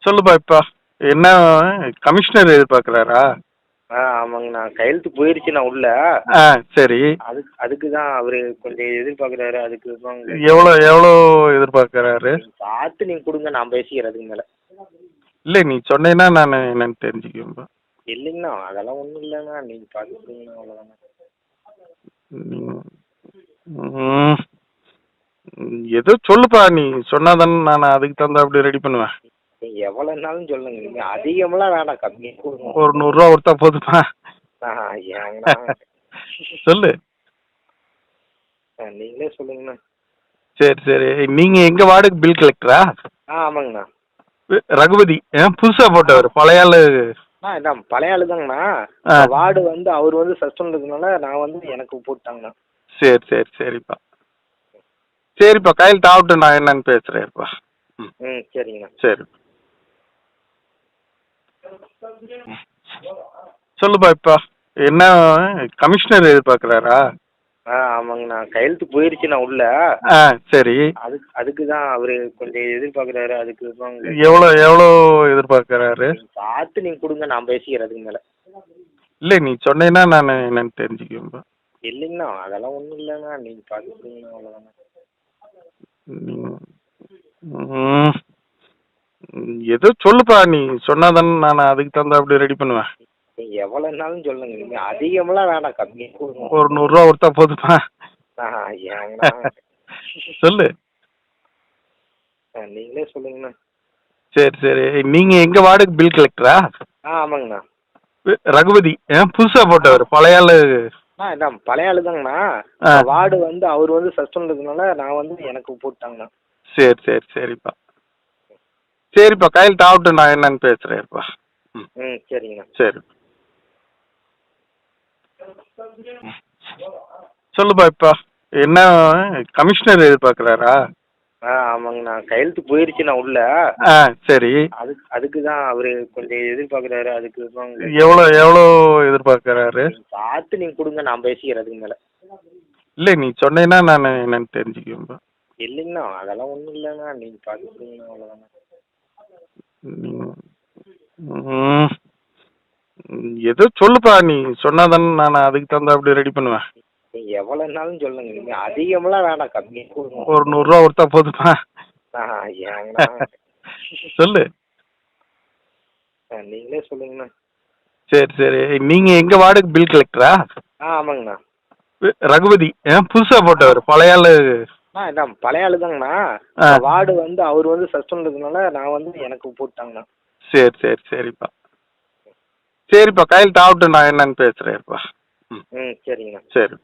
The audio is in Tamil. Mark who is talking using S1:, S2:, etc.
S1: சொல்லுப்பா இப்பா என்ன கமிஷனர் எதிர்பார்க்குறாரா?
S2: ஆமாங்கண்ணா. கையெழுத்து போயிருச்சுண்ணா உள்ள.
S1: ஆ சரி.
S2: அதுக்கு தான் அவரு கொஞ்சம் எதிர்பார்க்குறாரு. அதுக்கு தான்
S1: எவ்வளோ எவ்வளோ எதிர்பார்க்குறாரு?
S2: பார்த்து நீங்க கொடுங்க, நான் பேசிக்கிறேன் அதுக்கு மேல.
S1: இல்லை நீ சொன்னேன்னா நான் என்னன்னு தெரிஞ்சுக்குவேன்பா.
S2: இல்லைங்கண்ணா, அதெல்லாம் ஒன்றும் இல்லைண்ணா. நீங்க பார்த்து கொடுங்கண்ணா, அவ்வளோதாண்ணா.
S1: ம், ஏதோ சொல்லுப்பா, நீ சொன்னாதானே நான் அதுக்கு தகுந்த அப்படி ரெடி பண்ணுவேன்.
S2: நீங்க எவ்வளோனாலும் சொல்லுங்க. நீங்க அதிகமெல்லாம் வேண்டாம், கம்மியாக கொடுங்க.
S1: ஒரு 100 ரூபா கொடுத்தா போதுமா?
S2: ஏங்கண்ணா.
S1: சொல்லு.
S2: நீங்களே சொல்லுங்கண்ணா.
S1: சரி சரி, நீங்கள் எங்கள் வார்டுக்கு பில் கலெக்டரா?
S2: ஆமாங்கண்ணா.
S1: ரகுபதி புதுசாக போட்டவர், பழைய ஆளு.
S2: இதான் பழைய ஆளு தாங்கண்ணா. வார்டு வந்து அவர் வந்து சஸ்பெண்ட் இருக்கனால நான் வந்து எனக்கு போட்டாங்கண்ணா.
S1: சரி சரி சரிப்பா. சரிப்பா, கையில் தாவட்டு, நான் என்னன்னு பேசுகிறேன்ப்பா.
S2: சரிங்கண்ணா.
S1: சரி. சொல்லுப்பா இப்பா என்ன கமிஷனர் எதிர்பார்க்குறாரா?
S2: ஆமாங்கண்ணா. கையெழுத்து போயிருச்சுண்ணா உள்ள.
S1: சரி.
S2: அதுக்கு தான் அவரு கொஞ்சம் எதிர்பார்க்குறாரு. அதுக்கு தான்
S1: எவ்வளோ எவ்வளோ எதிர்பார்க்குறாரு?
S2: பார்த்து நீங்க கொடுங்க, நான் பேசிக்கிறேன் அதுக்கு மேல. இல்லை
S1: நீ சொன்னேன்னா நான் என்னன்னு தெரிஞ்சுக்குவேன்பா.
S2: இல்லைங்கண்ணா, அதெல்லாம் ஒன்றும் இல்லைண்ணா. நீங்க பார்த்து கொடுங்கண்ணா, அவ்வளோதாண்ணா.
S1: ஏதோ சொல்லுப்பா, நீ சொன்னாதானே நான் அதுக்கு தகுந்த அப்படி ரெடி பண்ணுவேன்.
S2: நீங்க எவ்வளோனாலும் சொல்லுங்க. நீங்க அதிகமெல்லாம் வேண்டாம், கம்மியாக கொடுங்க.
S1: ஒரு 100 ரூபா கொடுத்தா போதுமா?
S2: ஏங்கண்ணா.
S1: சொல்லு.
S2: நீங்களே சொல்லுங்கண்ணா.
S1: சரி சரி, நீங்கள் எங்கள் வார்டுக்கு பில் கலெக்டரா?
S2: ஆமாங்கண்ணா.
S1: ரகுபதி புதுசாக போட்டவர், பழைய ஆளு.
S2: இதான் பழைய ஆளு தாங்கண்ணா. வார்டு வந்து அவர் வந்து சஸ்பெண்ட் இருக்கனால நான் வந்து எனக்கு போட்டாங்கண்ணா.
S1: சரி சரி சரிப்பா. சரிப்பா, கையில் தாவட்டு, நான் என்னன்னு பேசுகிறேன்ப்பா.
S2: சரிங்கண்ணா.
S1: சரி. சொல்லுப்பா இப்பா என்ன கமிஷனர் எதிர்பார்க்குறாரா?
S2: ஆமாங்கண்ணா. கையெழுத்து போயிருச்சுண்ணா உள்ள.
S1: சரி.
S2: அதுக்கு தான் அவரு கொஞ்சம் எதிர்பார்க்குறாரு. அதுக்கு தான்
S1: எவ்வளோ எவ்வளோ எதிர்பார்க்குறாரு?
S2: பார்த்து நீங்க கொடுங்க, நான் பேசிக்கிறேன் அதுக்கு மேல.
S1: இல்லை நீ சொன்னேன்னா நான் என்னன்னு தெரிஞ்சுக்குவேன்பா.
S2: இல்லைங்கண்ணா, அதெல்லாம் ஒன்றும் இல்லைண்ணா. நீங்க பார்த்து கொடுங்கண்ணா, அவ்வளோதாண்ணா.
S1: ஏதோ சொல்லுப்பா, நீ சொன்னாதானே நான் அதுக்கு தகுந்த அப்படி ரெடி பண்ணுவேன்.
S2: நீங்க எவ்வளோனாலும் சொல்லுங்க. நீங்க அதிகமெல்லாம் வேண்டாம், கம்மியாக கொடுங்க.
S1: ஒரு 100 ரூபா கொடுத்தா போதுமா?
S2: ஏங்கண்ணா.
S1: சொல்லு.
S2: நீங்களே சொல்லுங்கண்ணா.
S1: சரி சரி, நீங்கள் எங்கள் வார்டுக்கு பில் கலெக்டரா?
S2: ஆமாங்கண்ணா.
S1: ரகுபதி புதுசாக போட்டவர், பழைய ஆளு.
S2: இதான் பழைய ஆளு தாங்கண்ணா. வார்டு வந்து அவர் வந்து சஸ்பெண்ட் இருக்கனால நான் வந்து எனக்கு போட்டாங்கண்ணா.
S1: சரி சரி சரிப்பா. சரிப்பா, கையில் தாவட்டு, நான் என்னன்னு பேசுகிறேன்ப்பா.
S2: சரிங்கண்ணா.
S1: சரி.